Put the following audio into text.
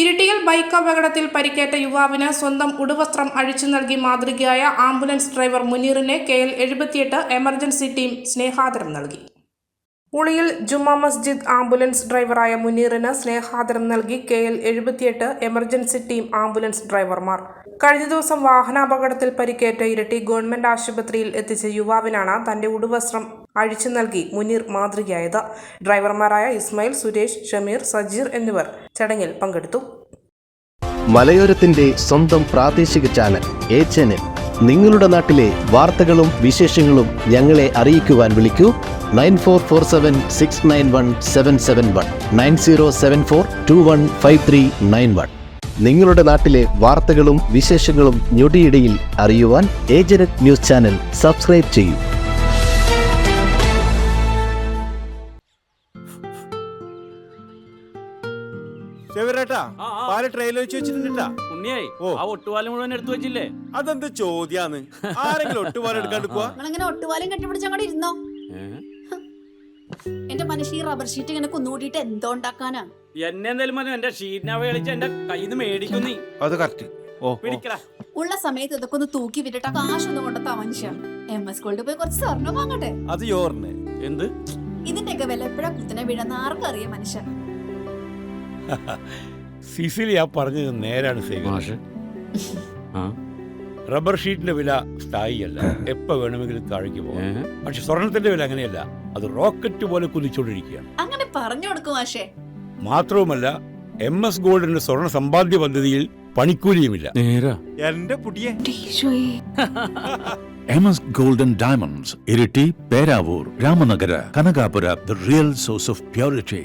ഇരിട്ടിയിൽ bike അപകടത്തിൽ പരിക്കേറ്റ യുവാവിന് സ്വന്തം ഉടുവസ്ത്രം അഴിച്ചു നൽകി മാതൃകയായ ആംബുലൻസ് ഡ്രൈവർ മുനീറിനെ KL78 എമർജൻസി ടീം സ്നേഹാദരം നൽകി. ഉളിയിൽ ജുമാ മസ്ജിദ് ആംബുലൻസ് ഡ്രൈവറായ മുനീറിന് സ്നേഹാദരം നൽകി KL78 എമർജൻസി ടീം ആംബുലൻസ് ഡ്രൈവർമാർ. കഴിഞ്ഞ ദിവസം വാഹനാപകടത്തിൽ പരിക്കേറ്റ ഇരിട്ടി ഗവൺമെന്റ് ആശുപത്രിയിൽ എത്തിച്ച യുവാവിനാണ് തന്റെ ഉടുവസ്ത്രം അഴിച്ചു നൽകി മുനീർ മാതൃകയായത്. ഡ്രൈവർമാരായ ഇസ്മായിൽ, സുരേഷ്, ഷമീർ, സജീർ എന്നിവർ ചടങ്ങിൽ പങ്കെടുത്തു. മലയോരത്തിന്റെ സ്വന്തം പ്രാദേശിക ചാനൽ A-Channel. നിങ്ങളുടെ നാട്ടിലെ വാർത്തകളും വിശേഷങ്ങളും ഞങ്ങളെ അറിയിക്കുവാൻ വിളിക്കൂ 9447691771 9074215391. നിങ്ങളുടെ നാട്ടിലെ വാർത്തകളും വിശേഷങ്ങളും ഞൊടിയിടയിൽ അറിയുവാൻ A-Channel ന്യൂസ് ചാനൽ സബ്സ്ക്രൈബ് ചെയ്യൂ. അതെന്ത് ചോദ്യാന്ന്? ആരെങ്കിലും ഒട്ടുപാലം എടുക്കാണ്ടിരിക്കുക? ഒട്ടുപാലം കെട്ടിപ്പിടിച്ചങ്ങോട്ട് ഇരുന്നോ. എന്റെ മനുഷ്യ ഈ റബ്ബർ ഷീറ്റ് ഇങ്ങനെ കുന്നുകൂട്ടിട്ട് എന്തോ ഉണ്ടാക്കാനാ? എന്റെ ഷീറ്റിനെ എന്റെ കയ്യിൽ നിന്ന് മേടിക്കുന്നീ. അത് കറക്റ്റ്. ഉള്ള സമയത്ത് ഇതൊക്കെ ഒന്ന് തൂക്കി വിട്ടിട്ട് കാശൊന്നും കൊണ്ടെത്താ മനുഷ്യ. MS ഗോൾഡ് പോയി കുറച്ച് സ്വർണ്ണം വാങ്ങട്ടെ. അത് യോറിന് എന്ത്? ഇതിന്റെയൊക്കെ വില എപ്പോഴാ കുത്തിനെ വീഴുന്ന ആർക്കറിയാം മനുഷ്യ. സിസിലി ആ പറഞ്ഞത് നേരാണ്. റബ്ബർ ഷീറ്റിന്റെ വില സ്ഥായിയല്ല, എപ്പോ വേണമെങ്കിലും താഴേക്ക് പോകാം. പക്ഷെ സ്വർണത്തിന്റെ വില അങ്ങനെയല്ല, അത് റോക്കറ്റ് പോലെ കുതിച്ചുകൊണ്ടിരിക്കുകയാണ്. അങ്ങനെ പറഞ്ഞു കൊടുക്കും മാഷേ. മാത്രവുമല്ല MS ഗോൾഡിന്റെ സ്വർണ്ണ സമ്പാദ്യ പദ്ധതിയിൽ പണിക്കൂലിയുമില്ല. എന്റെ പുതിയ MS Gold and Diamonds, Iriti, Peravur, Ramanagara, Kanagapura, the real source of purity.